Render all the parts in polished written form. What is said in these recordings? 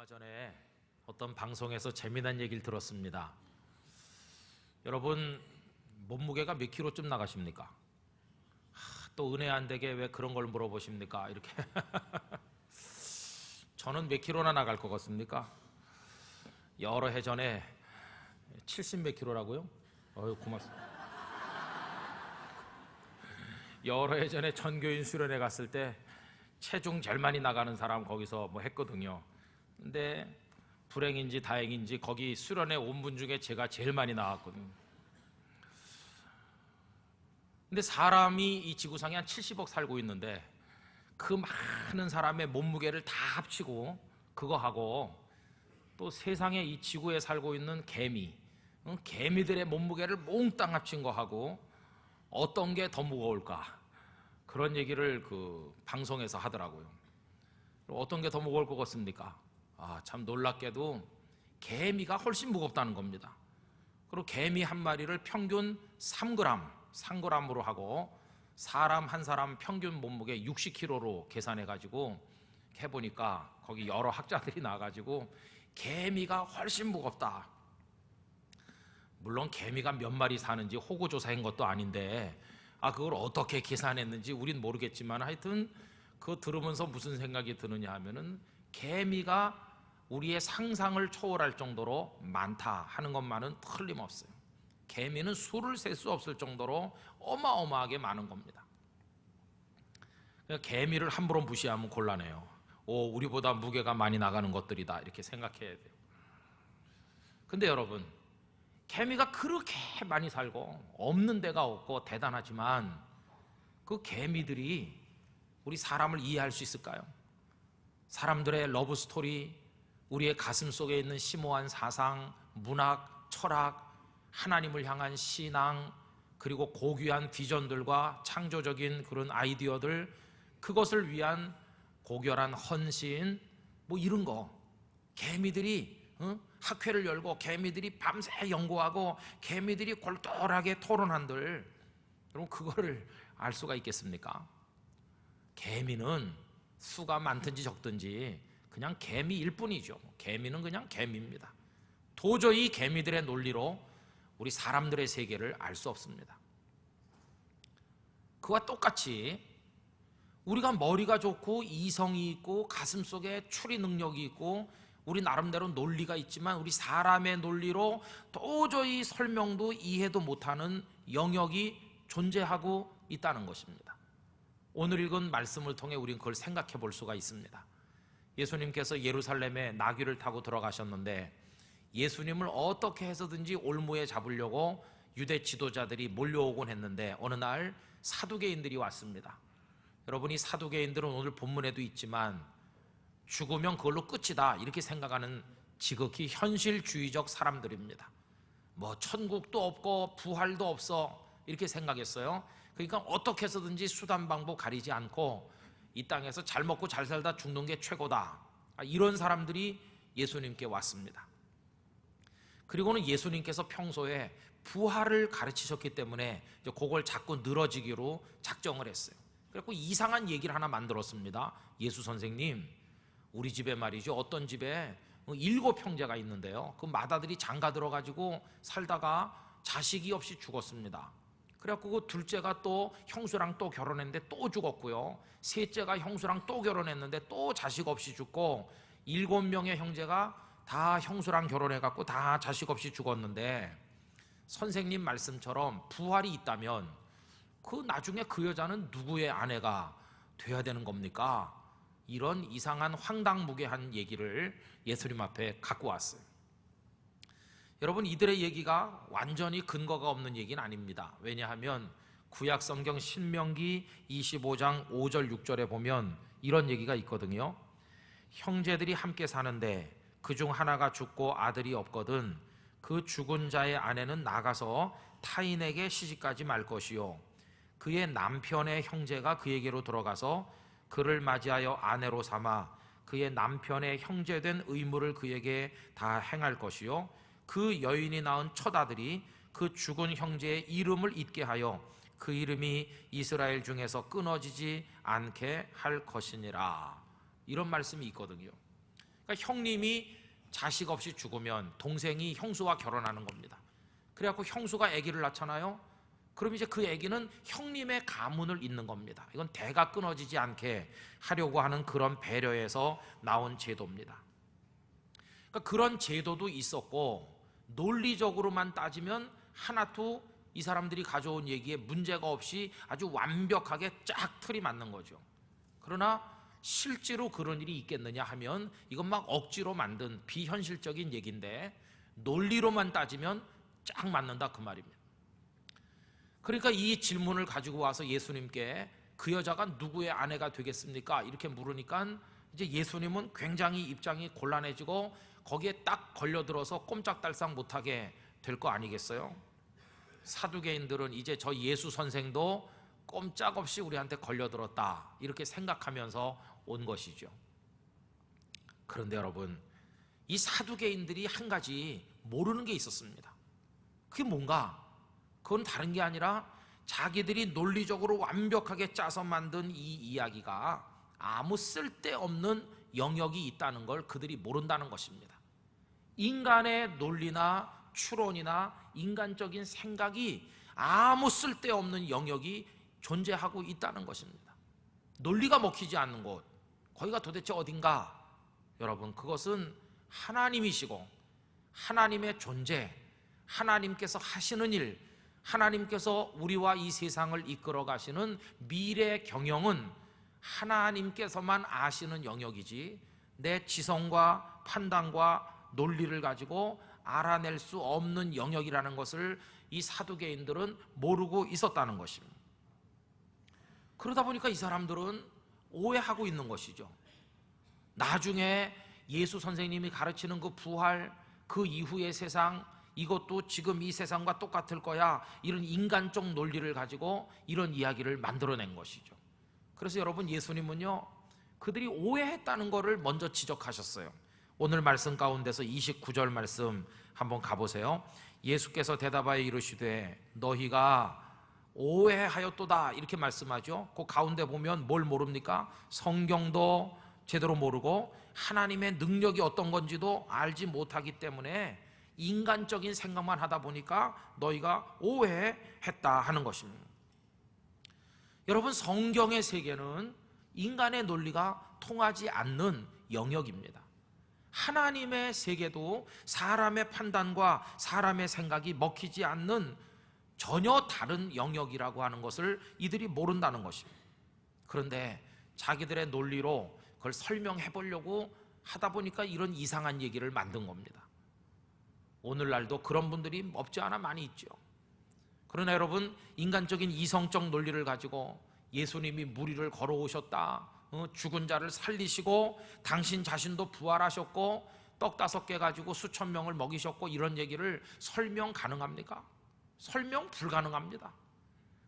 얼마 전에 어떤 방송에서 재미난 얘기를 들었습니다. 여러분 몸무게가 몇 킬로쯤 나가십니까? 또 은혜 안 되게 왜 그런 걸 물어보십니까? 이렇게 저는 몇 킬로나 나갈 것 같습니까? 여러 해 전에 70 몇 킬로라고요? 고맙습니다. 여러 해 전에 전교인 수련회 갔을 때 체중 제일 많이 나가는 사람 거기서 뭐 했거든요. 근데 불행인지 다행인지 거기 수련회 온 분 중에 제가 제일 많이 나왔거든요. 근데 사람이 이 지구상에 한 70억 살고 있는데 그 많은 사람의 몸무게를 다 합치고 그거 하고 또 세상에 이 지구에 살고 있는 개미들의 몸무게를 몽땅 합친 거 하고 어떤 게 더 무거울까? 그런 얘기를 그 방송에서 하더라고요. 어떤 게 더 무거울 것 같습니까? 참 놀랍게도 개미가 훨씬 무겁다는 겁니다. 그리고 개미 한 마리를 평균 3g으로 하고 사람 한 사람 평균 몸무게 60kg로 계산해 가지고 해보니까 거기 여러 학자들이 나와가지고 개미가 훨씬 무겁다. 물론 개미가 몇 마리 사는지 호구조사한 것도 아닌데 그걸 어떻게 계산했는지 우린 모르겠지만 하여튼 그거 들으면서 무슨 생각이 드느냐 하면은 개미가 우리의 상상을 초월할 정도로 많다 하는 것만은 틀림없어요. 개미는 수를 셀 수 없을 정도로 어마어마하게 많은 겁니다. 개미를 함부로 무시하면 곤란해요. 우리보다 무게가 많이 나가는 것들이다 이렇게 생각해야 돼요. 근데 여러분, 개미가 그렇게 많이 살고 없는 데가 없고 대단하지만 그 개미들이 우리 사람을 이해할 수 있을까요? 사람들의 러브 스토리, 우리의 가슴 속에 있는 심오한 사상, 문학, 철학, 하나님을 향한 신앙, 그리고 고귀한 비전들과 창조적인 그런 아이디어들, 그것을 위한 고결한 헌신, 뭐 이런 거 개미들이 학회를 열고 개미들이 밤새 연구하고 개미들이 골똘하게 토론한들 여러분 그거를 알 수가 있겠습니까? 개미는 수가 많든지 적든지 그냥 개미일 뿐이죠. 개미는 그냥 개미입니다. 도저히 개미들의 논리로 우리 사람들의 세계를 알 수 없습니다. 그와 똑같이 우리가 머리가 좋고 이성이 있고 가슴 속에 추리 능력이 있고 우리 나름대로 논리가 있지만 우리 사람의 논리로 도저히 설명도 이해도 못하는 영역이 존재하고 있다는 것입니다. 오늘 읽은 말씀을 통해 우리는 그걸 생각해 볼 수가 있습니다. 예수님께서 예루살렘에 나귀를 타고 들어가셨는데 예수님을 어떻게 해서든지 올무에 잡으려고 유대 지도자들이 몰려오곤 했는데 어느 날 사두개인들이 왔습니다. 여러분이 사두개인들은 오늘 본문에도 있지만 죽으면 그걸로 끝이다 이렇게 생각하는 지극히 현실주의적 사람들입니다. 뭐 천국도 없고 부활도 없어 이렇게 생각했어요. 그러니까 어떻게 해서든지 수단 방법 가리지 않고 이 땅에서 잘 먹고 잘 살다 죽는 게 최고다, 이런 사람들이 예수님께 왔습니다. 그리고는 예수님께서 평소에 부활을 가르치셨기 때문에 그걸 자꾸 늘어지기로 작정을 했어요. 그래서 이상한 얘기를 하나 만들었습니다. 예수 선생님, 우리 집에 말이죠, 어떤 집에 7 형제가 있는데요, 그 맏아들이 장가 들어가지고 살다가 자식이 없이 죽었습니다. 그래갖고 그 둘째가 또 형수랑 또 결혼했는데 또 죽었고요, 셋째가 형수랑 또 결혼했는데 또 자식 없이 죽고 7명의 형제가 다 형수랑 결혼해갖고 다 자식 없이 죽었는데 선생님 말씀처럼 부활이 있다면 그 나중에 그 여자는 누구의 아내가 돼야 되는 겁니까? 이런 이상한 황당무계한 얘기를 예수님 앞에 갖고 왔어요. 여러분, 이들의 얘기가 완전히 근거가 없는 얘기는 아닙니다. 왜냐하면 구약성경 신명기 25장 5절 6절에 보면 이런 얘기가 있거든요. 형제들이 함께 사는데 그중 하나가 죽고 아들이 없거든 그 죽은 자의 아내는 나가서 타인에게 시집가지 말 것이요, 그의 남편의 형제가 그에게로 들어가서 그를 맞이하여 아내로 삼아 그의 남편의 형제된 의무를 그에게 다 행할 것이요, 그 여인이 낳은 첫 아들이 그 죽은 형제의 이름을 잊게 하여 그 이름이 이스라엘 중에서 끊어지지 않게 할 것이니라, 이런 말씀이 있거든요. 그러니까 형님이 자식 없이 죽으면 동생이 형수와 결혼하는 겁니다. 그래갖고 형수가 아기를 낳잖아요. 그럼 이제 그 아기는 형님의 가문을 잇는 겁니다. 이건 대가 끊어지지 않게 하려고 하는 그런 배려에서 나온 제도입니다. 그러니까 그런 제도도 있었고, 논리적으로만 따지면 하나도 이 사람들이 가져온 얘기에 문제가 없이 아주 완벽하게 쫙 틀이 맞는 거죠. 그러나 실제로 그런 일이 있겠느냐 하면 이건 막 억지로 만든 비현실적인 얘기인데, 논리로만 따지면 쫙 맞는다 그 말입니다. 그러니까 이 질문을 가지고 와서 예수님께 그 여자가 누구의 아내가 되겠습니까? 이렇게 물으니까 이제 예수님은 굉장히 입장이 곤란해지고 거기에 딱 걸려들어서 꼼짝달싹 못하게 될 거 아니겠어요? 사두개인들은 이제 저 예수 선생도 꼼짝없이 우리한테 걸려들었다 이렇게 생각하면서 온 것이죠. 그런데 여러분, 이 사두개인들이 한 가지 모르는 게 있었습니다. 그게 뭔가? 그건 다른 게 아니라 자기들이 논리적으로 완벽하게 짜서 만든 이 이야기가 아무 쓸데없는 영역이 있다는 걸 그들이 모른다는 것입니다. 인간의 논리나 추론이나 인간적인 생각이 아무 쓸데없는 영역이 존재하고 있다는 것입니다. 논리가 먹히지 않는 곳, 거기가 도대체 어딘가? 여러분, 그것은 하나님이시고 하나님의 존재, 하나님께서 하시는 일, 하나님께서 우리와 이 세상을 이끌어 가시는 미래 경영은 하나님께서만 아시는 영역이지 내 지성과 판단과 논리를 가지고 알아낼 수 없는 영역이라는 것을 이 사두개인들은 모르고 있었다는 것입니다. 그러다 보니까 이 사람들은 오해하고 있는 것이죠. 나중에 예수 선생님이 가르치는 그 부활, 그 이후의 세상, 이것도 지금 이 세상과 똑같을 거야, 이런 인간적 논리를 가지고 이런 이야기를 만들어낸 것이죠. 그래서 여러분, 예수님은요 그들이 오해했다는 것을 먼저 지적하셨어요. 오늘 말씀 가운데서 29절 말씀 한번 가보세요. 예수께서 대답하여 이르시되 너희가 오해하였도다 이렇게 말씀하죠. 그 가운데 보면 뭘 모릅니까? 성경도 제대로 모르고 하나님의 능력이 어떤 건지도 알지 못하기 때문에 인간적인 생각만 하다 보니까 너희가 오해했다 하는 것입니다. 여러분, 성경의 세계는 인간의 논리가 통하지 않는 영역입니다. 하나님의 세계도 사람의 판단과 사람의 생각이 먹히지 않는 전혀 다른 영역이라고 하는 것을 이들이 모른다는 것입니다. 그런데 자기들의 논리로 그걸 설명해 보려고 하다 보니까 이런 이상한 얘기를 만든 겁니다. 오늘날도 그런 분들이 없지 않아 많이 있죠. 그러나 여러분, 인간적인 이성적 논리를 가지고 예수님이 무리를 걸어오셨다, 죽은 자를 살리시고 당신 자신도 부활하셨고 떡 5개 가지고 수천 명을 먹이셨고 이런 얘기를 설명 가능합니까? 설명 불가능합니다.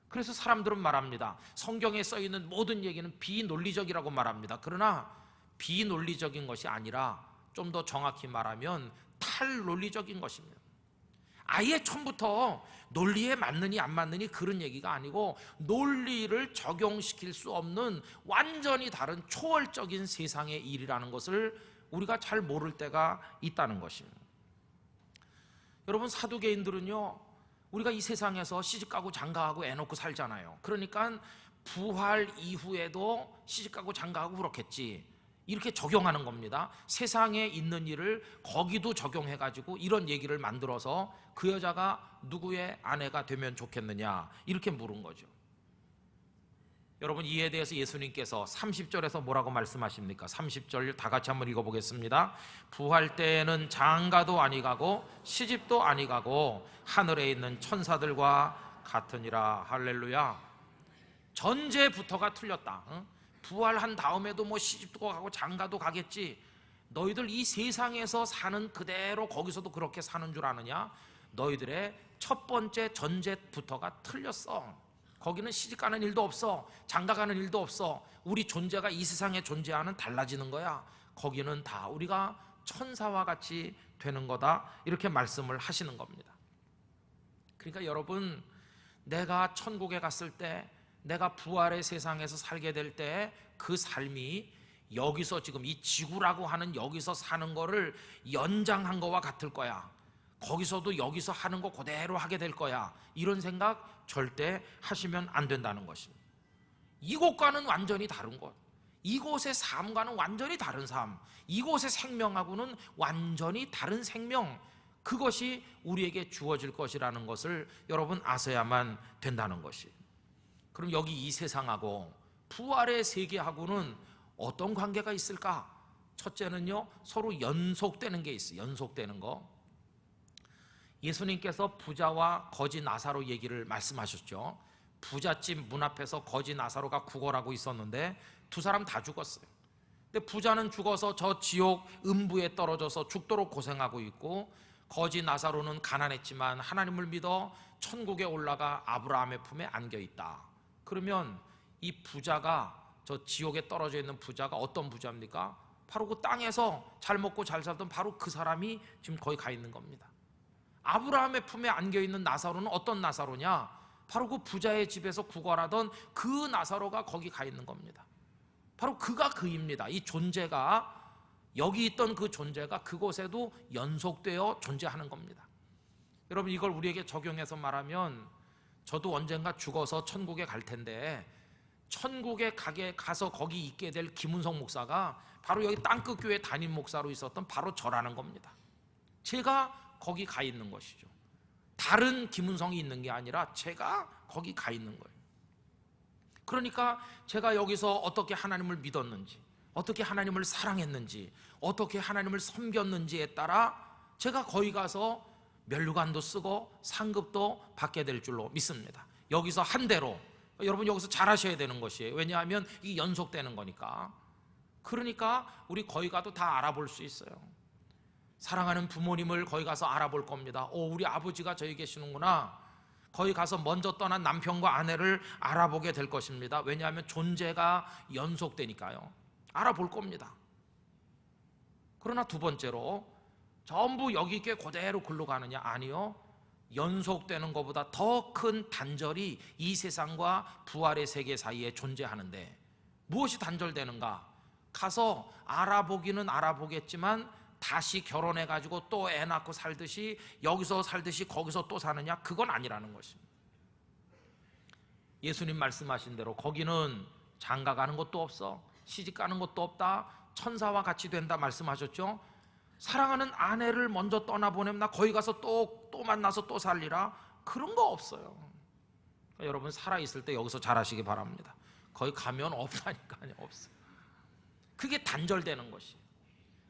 그래서 사람들은 말합니다. 성경에 써있는 모든 얘기는 비논리적이라고 말합니다. 그러나 비논리적인 것이 아니라 좀 더 정확히 말하면 탈논리적인 것입니다. 아예 처음부터 논리에 맞느니 안 맞느니 그런 얘기가 아니고 논리를 적용시킬 수 없는 완전히 다른 초월적인 세상의 일이라는 것을 우리가 잘 모를 때가 있다는 것입니다. 여러분, 사두개인들은요 우리가 이 세상에서 시집가고 장가하고 애 놓고 살잖아요. 그러니까 부활 이후에도 시집가고 장가하고 그렇겠지 이렇게 적용하는 겁니다. 세상에 있는 일을 거기도 적용해가지고 이런 얘기를 만들어서 그 여자가 누구의 아내가 되면 좋겠느냐 이렇게 물은 거죠. 여러분, 이에 대해서 예수님께서 30절에서 뭐라고 말씀하십니까? 30절 다 같이 한번 읽어보겠습니다. 부활 때에는 장가도 아니 가고 시집도 아니 가고 하늘에 있는 천사들과 같으니라. 할렐루야. 전제부터가 틀렸다. 부활한 다음에도 뭐 시집도 가고 장가도 가겠지. 너희들 이 세상에서 사는 그대로 거기서도 그렇게 사는 줄 아느냐? 너희들의 첫 번째 전제부터가 틀렸어. 거기는 시집가는 일도 없어, 장가가는 일도 없어. 우리 존재가 이 세상에 존재하는 달라지는 거야. 거기는 다 우리가 천사와 같이 되는 거다 이렇게 말씀을 하시는 겁니다. 그러니까 여러분, 내가 천국에 갔을 때, 내가 부활의 세상에서 살게 될 때 그 삶이 여기서 지금 이 지구라고 하는 여기서 사는 거를 연장한 거와 같을 거야. 거기서도 여기서 하는 거 그대로 하게 될 거야. 이런 생각 절대 하시면 안 된다는 것입니다. 이곳과는 완전히 다른 것, 이곳의 삶과는 완전히 다른 삶, 이곳의 생명하고는 완전히 다른 생명, 그것이 우리에게 주어질 것이라는 것을 여러분 아셔야만 된다는 것이. 그럼 여기 이 세상하고 부활의 세계하고는 어떤 관계가 있을까? 첫째는요, 서로 연속되는 게 있어요. 연속되는 거. 예수님께서 부자와 거지 나사로 얘기를 말씀하셨죠. 부잣집 문 앞에서 거지 나사로가 구걸하고 있었는데 두 사람 다 죽었어요. 근데 부자는 죽어서 저 지옥 음부에 떨어져서 죽도록 고생하고 있고, 거지 나사로는 가난했지만 하나님을 믿어 천국에 올라가 아브라함의 품에 안겨 있다. 그러면 이 부자가, 저 지옥에 떨어져 있는 부자가 어떤 부자입니까? 바로 그 땅에서 잘 먹고 잘 살던 바로 그 사람이 지금 거기 가 있는 겁니다. 아브라함의 품에 안겨 있는 나사로는 어떤 나사로냐? 바로 그 부자의 집에서 구걸하던 그 나사로가 거기 가 있는 겁니다. 바로 그가 그입니다. 이 존재가, 여기 있던 그 존재가 그곳에도 연속되어 존재하는 겁니다. 여러분, 이걸 우리에게 적용해서 말하면, 저도 언젠가 죽어서 천국에 갈 텐데 천국에 가서 거기 있게 될 김은성 목사가 바로 여기 땅끝 교회 담임 목사로 있었던 바로 저라는 겁니다. 제가 거기 가 있는 것이죠. 다른 김은성이 있는 게 아니라 제가 거기 가 있는 거예요. 그러니까 제가 여기서 어떻게 하나님을 믿었는지, 어떻게 하나님을 사랑했는지, 어떻게 하나님을 섬겼는지에 따라 제가 거기 가서 면류관도 쓰고 상급도 받게 될 줄로 믿습니다. 여기서 한 대로, 여러분 여기서 잘하셔야 되는 것이에요. 왜냐하면 이게 연속되는 거니까. 그러니까 우리 거기 가도 다 알아볼 수 있어요. 사랑하는 부모님을 거기 가서 알아볼 겁니다. 우리 아버지가 저기 계시는구나. 거기 가서 먼저 떠난 남편과 아내를 알아보게 될 것입니다. 왜냐하면 존재가 연속되니까요. 알아볼 겁니다. 그러나 두 번째로, 전부 여기 있게 그대로 글로 가느냐? 아니요. 연속되는 것보다 더 큰 단절이 이 세상과 부활의 세계 사이에 존재하는데, 무엇이 단절되는가? 가서 알아보기는 알아보겠지만 다시 결혼해가지고 또 애 낳고 살듯이, 여기서 살듯이 거기서 또 사느냐? 그건 아니라는 것입니다. 예수님 말씀하신 대로 거기는 장가 가는 것도 없어, 시집 가는 것도 없다, 천사와 같이 된다 말씀하셨죠. 사랑하는 아내를 먼저 떠나보내면 나 거기 가서 또 만나서 또 살리라, 그런 거 없어요. 그러니까 여러분, 살아있을 때 여기서 잘하시기 바랍니다. 거기 가면 없다니까요. 없어. 그게 단절되는 것이.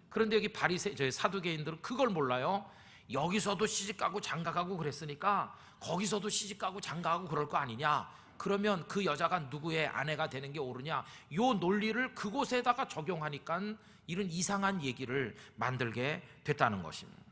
그런데 여기 저희 사두개인들은 그걸 몰라요. 여기서도 시집가고 장가가고 그랬으니까 거기서도 시집가고 장가가고 그럴 거 아니냐, 그러면 그 여자가 누구의 아내가 되는 게 옳으냐, 요 논리를 그곳에다가 적용하니까 이런 이상한 얘기를 만들게 됐다는 것입니다.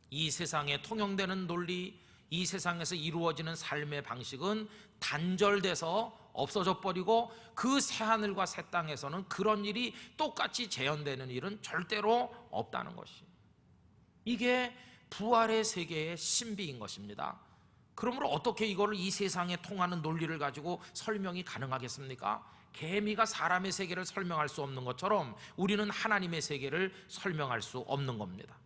이 세상에 통용되는 논리, 이 세상에서 이루어지는 삶의 방식은 단절돼서 없어져 버리고, 그 새하늘과 새 땅에서는 그런 일이 똑같이 재현되는 일은 절대로 없다는 것이, 이게 부활의 세계의 신비인 것입니다. 그러므로 어떻게 이거를 이 세상에 통하는 논리를 가지고 설명이 가능하겠습니까? 개미가 사람의 세계를 설명할 수 없는 것처럼 우리는 하나님의 세계를 설명할 수 없는 겁니다.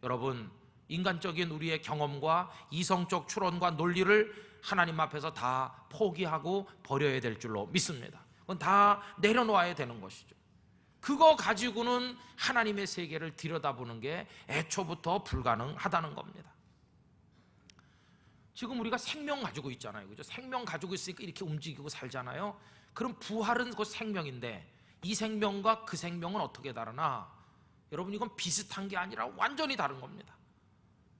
여러분, 인간적인 우리의 경험과 이성적 추론과 논리를 하나님 앞에서 다 포기하고 버려야 될 줄로 믿습니다. 그건 다 내려놓아야 되는 것이죠. 그거 가지고는 하나님의 세계를 들여다보는 게 애초부터 불가능하다는 겁니다. 지금 우리가 생명 가지고 있잖아요, 그죠? 생명 가지고 있으니까 이렇게 움직이고 살잖아요. 그럼 부활은 그 생명인데 이 생명과 그 생명은 어떻게 다르나? 여러분, 이건 비슷한 게 아니라 완전히 다른 겁니다.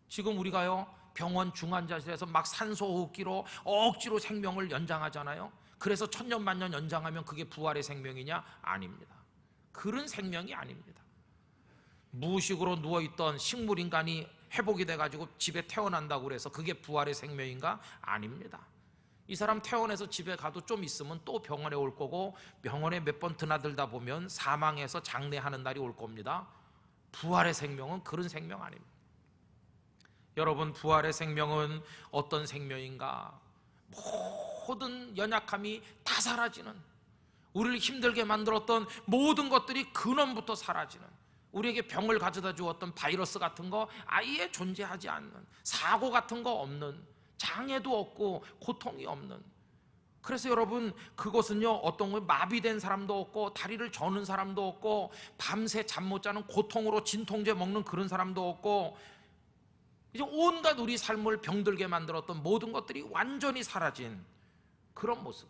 지금 우리가요, 병원 중환자실에서 막 산소호흡기로 억지로 생명을 연장하잖아요. 그래서 천년만년 연장하면 그게 부활의 생명이냐? 아닙니다. 그런 생명이 아닙니다. 무의식으로 누워있던 식물인간이 회복이 돼가지고 집에 태어난다고 그래서 그게 부활의 생명인가? 아닙니다. 이 사람 퇴원해서 집에 가도 좀 있으면 또 병원에 올 거고, 병원에 몇 번 드나들다 보면 사망해서 장례하는 날이 올 겁니다. 부활의 생명은 그런 생명 아닙니다. 여러분, 부활의 생명은 어떤 생명인가? 모든 연약함이 다 사라지는, 우리를 힘들게 만들었던 모든 것들이 근원부터 사라지는, 우리에게 병을 가져다 주었던 바이러스 같은 거 아예 존재하지 않는, 사고 같은 거 없는, 장애도 없고 고통이 없는. 그래서 여러분, 그것은요, 어떤 거 마비된 사람도 없고 다리를 저는 사람도 없고 밤새 잠 못 자는 고통으로 진통제 먹는 그런 사람도 없고, 이제 온갖 우리 삶을 병들게 만들었던 모든 것들이 완전히 사라진 그런 모습.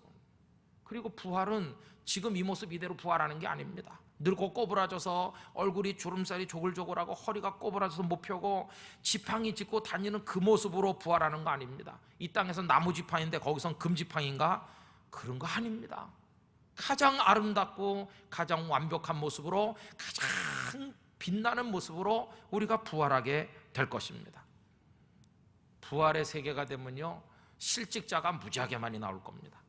그리고 부활은 지금 이 모습 이대로 부활하는 게 아닙니다. 늙고 꼬부라져서 얼굴이 주름살이 조글조글하고 허리가 꼬부라져서 못 펴고 지팡이 짚고 다니는 그 모습으로 부활하는 거 아닙니다. 이 땅에서 나무 지팡이인데 거기선 금 지팡이인가? 그런 거 아닙니다. 가장 아름답고 가장 완벽한 모습으로, 가장 빛나는 모습으로 우리가 부활하게 될 것입니다. 부활의 세계가 되면요, 실직자가 무지하게 많이 나올 겁니다.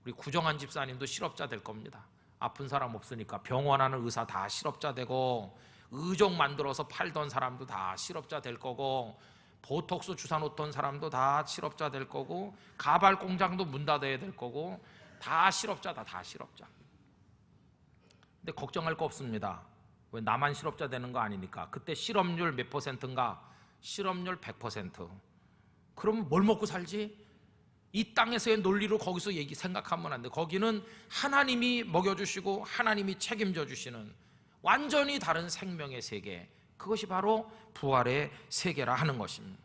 우리 구정한 집사님도 실업자 될 겁니다. 아픈 사람 없으니까 병원하는 의사 다 실업자 되고, 의족 만들어서 팔던 사람도 다 실업자 될 거고, 보톡스 주사 놓던 사람도 다 실업자 될 거고, 가발 공장도 문 닫아야 될 거고, 다 실업자다, 다 실업자. 근데 걱정할 거 없습니다. 왜? 나만 실업자 되는 거 아니니까. 그때 실업률 몇 %인가? 실업률 100%. 그럼 뭘 먹고 살지? 이 땅에서의 논리로 거기서 생각하면 안 돼. 거기는 하나님이 먹여주시고 하나님이 책임져 주시는 완전히 다른 생명의 세계, 그것이 바로 부활의 세계라 하는 것입니다.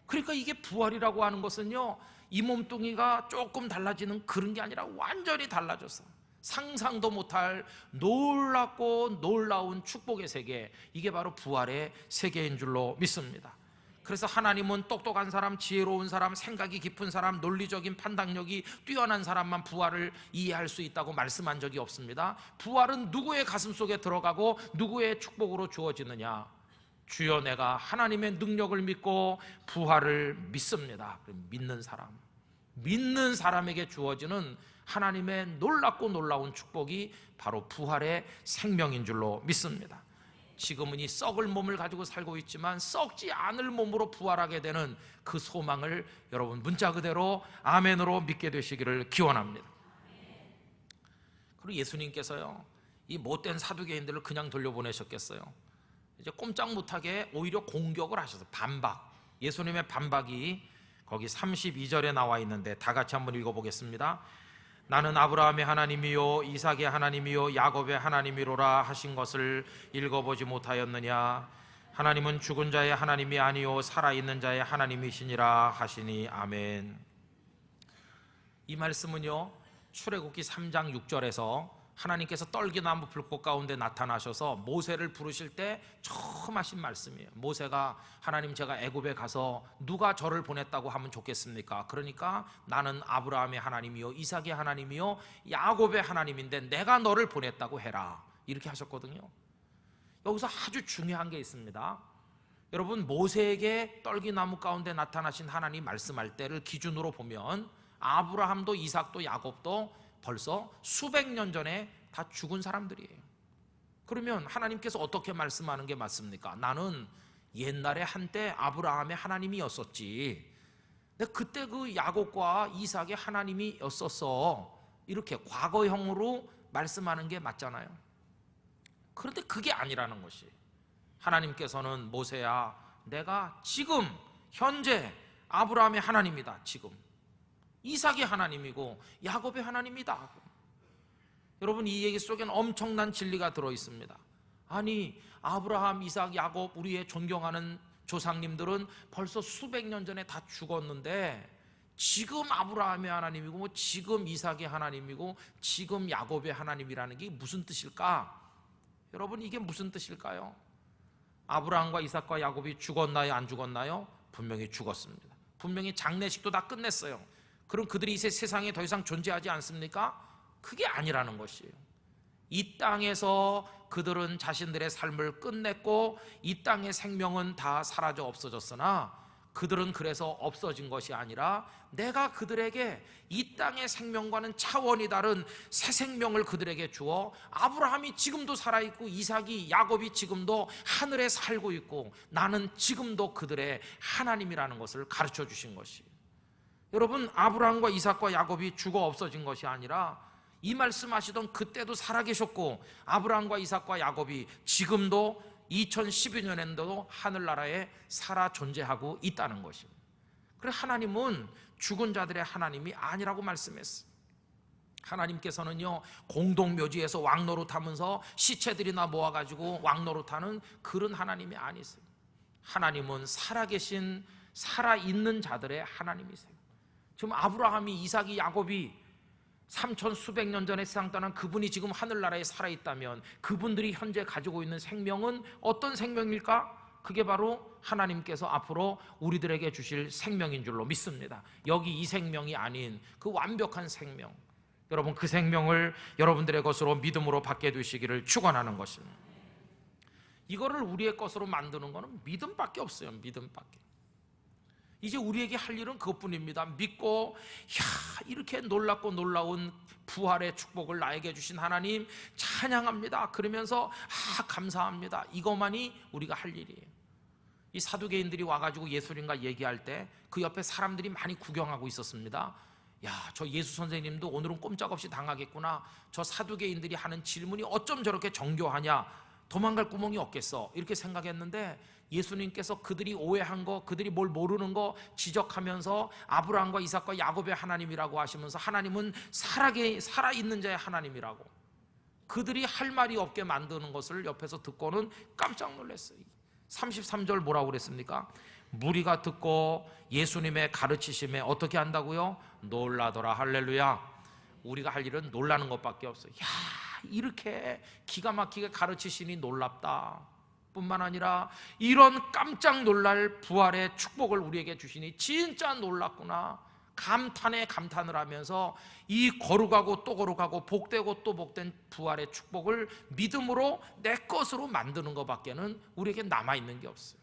그러니까 이게 부활이라고 하는 것은요, 이 몸뚱이가 조금 달라지는 그런 게 아니라 완전히 달라져서 상상도 못할 놀랍고 놀라운 축복의 세계, 이게 바로 부활의 세계인 줄로 믿습니다. 그래서 하나님은 똑똑한 사람, 지혜로운 사람, 생각이 깊은 사람, 논리적인 판단력이 뛰어난 사람만 부활을 이해할 수 있다고 말씀한 적이 없습니다. 부활은 누구의 가슴 속에 들어가고 누구의 축복으로 주어지느냐? 주여, 내가 하나님의 능력을 믿고 부활을 믿습니다. 믿는 사람에게 주어지는 하나님의 놀랍고 놀라운 축복이 바로 부활의 생명인 줄로 믿습니다. 지금은 이 썩을 몸을 가지고 살고 있지만 썩지 않을 몸으로 부활하게 되는 그 소망을 여러분 문자 그대로 아멘으로 믿게 되시기를 기원합니다. 그리고 예수님께서요, 이 못된 사두개인들을 그냥 돌려보내셨겠어요? 이제 꼼짝 못하게 오히려 공격을 하셔서 반박, 예수님의 반박이 거기 32절에 나와 있는데 다 같이 한번 읽어보겠습니다. 나는 아브라함의 하나님이요 이삭의 하나님이요 야곱의 하나님이로라 하신 것을 읽어보지 못하였느냐? 하나님은 죽은 자의 하나님이 아니요 살아있는 자의 하나님이시니라 하시니 아멘. 이 말씀은요, 출애굽기 3장 6절에서 하나님께서 떨기나무 불꽃 가운데 나타나셔서 모세를 부르실 때 처음 하신 말씀이에요. 모세가 하나님, 제가 애굽에 가서 누가 저를 보냈다고 하면 좋겠습니까? 그러니까 나는 아브라함의 하나님이요 이삭의 하나님이요 야곱의 하나님인데 내가 너를 보냈다고 해라, 이렇게 하셨거든요. 여기서 아주 중요한 게 있습니다. 여러분, 모세에게 떨기나무 가운데 나타나신 하나님 말씀할 때를 기준으로 보면 아브라함도 이삭도 야곱도 벌써 수백 년 전에 다 죽은 사람들이에요. 그러면 하나님께서 어떻게 말씀하는 게 맞습니까? 나는 옛날에 한때 아브라함의 하나님이었었지, 근데 그때 그 야곱과 이삭의 하나님이었었어, 이렇게 과거형으로 말씀하는 게 맞잖아요. 그런데 그게 아니라는 것이, 하나님께서는 모세야, 내가 지금 현재 아브라함의 하나님이다, 지금 이삭의 하나님이고 야곱의 하나님이다. 여러분, 이 얘기 속에는 엄청난 진리가 들어있습니다. 아니, 아브라함, 이삭, 야곱, 우리의 존경하는 조상님들은 벌써 수백 년 전에 다 죽었는데 지금 아브라함의 하나님이고 지금 이삭의 하나님이고 지금 야곱의 하나님이라는 게 무슨 뜻일까? 여러분, 이게 무슨 뜻일까요? 아브라함과 이삭과 야곱이 죽었나요, 안 죽었나요? 분명히 죽었습니다. 분명히 장례식도 다 끝냈어요. 그럼 그들이 이제 세상에 더 이상 존재하지 않습니까? 그게 아니라는 것이에요. 이 땅에서 그들은 자신들의 삶을 끝냈고 이 땅의 생명은 다 사라져 없어졌으나 그들은 그래서 없어진 것이 아니라 내가 그들에게 이 땅의 생명과는 차원이 다른 새 생명을 그들에게 주어 아브라함이 지금도 살아있고 이삭이 야곱이 지금도 하늘에 살고 있고 나는 지금도 그들의 하나님이라는 것을 가르쳐 주신 것이에요. 여러분, 아브라함과 이삭과 야곱이 죽어 없어진 것이 아니라 이 말씀하시던 그때도 살아계셨고 아브라함과 이삭과 야곱이 지금도 2012년에도 하늘나라에 살아 존재하고 있다는 것입니다. 그래서 하나님은 죽은 자들의 하나님이 아니라고 말씀했어요. 하나님께서는요, 공동묘지에서 왕노릇하면서 시체들이나 모아가지고 왕노릇하는 그런 하나님이 아니세요. 하나님은 살아계신, 살아있는 자들의 하나님이세요. 지금 아브라함이, 이삭이, 야곱이 3천 수백 년 전에 세상 떠난 그분이 지금 하늘나라에 살아있다면 그분들이 현재 가지고 있는 생명은 어떤 생명일까? 그게 바로 하나님께서 앞으로 우리들에게 주실 생명인 줄로 믿습니다. 여기 이 생명이 아닌 그 완벽한 생명, 여러분 그 생명을 여러분들의 것으로 믿음으로 받게 되시기를 축원하는 것입니다. 이거를 우리의 것으로 만드는 것은 믿음밖에 없어요. 믿음밖에. 이제 우리에게 할 일은 그것뿐입니다. 믿고, 이렇게 놀랍고 놀라운 부활의 축복을 나에게 주신 하나님 찬양합니다. 그러면서 감사합니다. 이것만이 우리가 할 일이에요. 이 사두개인들이 와가지고 예수님과 얘기할 때 그 옆에 사람들이 많이 구경하고 있었습니다. 저 예수 선생님도 오늘은 꼼짝없이 당하겠구나. 저 사두개인들이 하는 질문이 어쩜 저렇게 정교하냐. 도망갈 구멍이 없겠어. 이렇게 생각했는데 예수님께서 그들이 오해한 거, 그들이 뭘 모르는 거 지적하면서 아브라함과 이삭과 야곱의 하나님이라고 하시면서 하나님은 살아있는 자의 하나님이라고, 그들이 할 말이 없게 만드는 것을 옆에서 듣고는 깜짝 놀랐어요. 33절 뭐라고 그랬습니까? 무리가 듣고 예수님의 가르치심에 어떻게 한다고요? 놀라더라. 할렐루야. 우리가 할 일은 놀라는 것밖에 없어요. 이렇게 기가 막히게 가르치시니 놀랍다 뿐만 아니라 이런 깜짝 놀랄 부활의 축복을 우리에게 주시니 진짜 놀랍구나, 감탄에 감탄을 하면서 이 거룩하고 또 거룩하고 복되고 또 복된 부활의 축복을 믿음으로 내 것으로 만드는 것밖에는 우리에게 남아있는 게 없어요.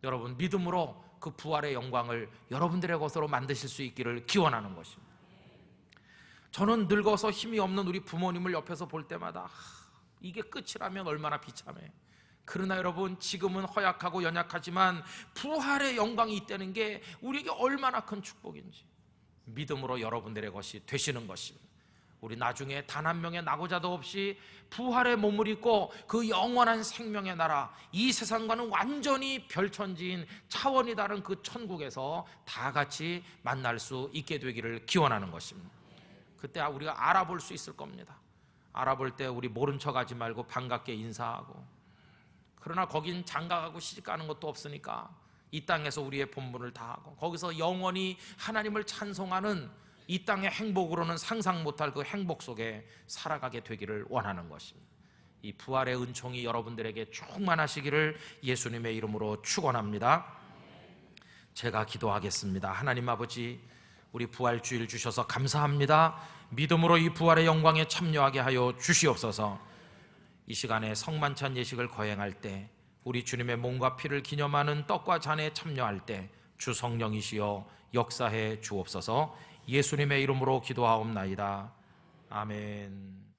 여러분, 믿음으로 그 부활의 영광을 여러분들의 것으로 만드실 수 있기를 기원하는 것입니다. 저는 늙어서 힘이 없는 우리 부모님을 옆에서 볼 때마다 이게 끝이라면 얼마나 비참해. 그러나 여러분, 지금은 허약하고 연약하지만 부활의 영광이 있다는 게 우리에게 얼마나 큰 축복인지 믿음으로 여러분들의 것이 되시는 것입니다. 우리 나중에 단 한 명의 낙오자도 없이 부활의 몸을 입고 그 영원한 생명의 나라, 이 세상과는 완전히 별천지인 차원이 다른 그 천국에서 다 같이 만날 수 있게 되기를 기원하는 것입니다. 그때 우리가 알아볼 수 있을 겁니다. 알아볼 때 우리 모른 척하지 말고 반갑게 인사하고, 그러나 거긴 장가가고 시집가는 것도 없으니까 이 땅에서 우리의 본분을 다하고 거기서 영원히 하나님을 찬송하는 이 땅의 행복으로는 상상 못할 그 행복 속에 살아가게 되기를 원하는 것입니다. 이 부활의 은총이 여러분들에게 충만하시기를 예수님의 이름으로 축원합니다. 제가 기도하겠습니다. 하나님 아버지, 우리 부활주일 주셔서 감사합니다. 믿음으로 이 부활의 영광에 참여하게 하여 주시옵소서. 이 시간에 성만찬 예식을 거행할 때, 우리 주님의 몸과 피를 기념하는 떡과 잔에 참여할 때 주 성령이시여 역사해 주옵소서. 예수님의 이름으로 기도하옵나이다. 아멘.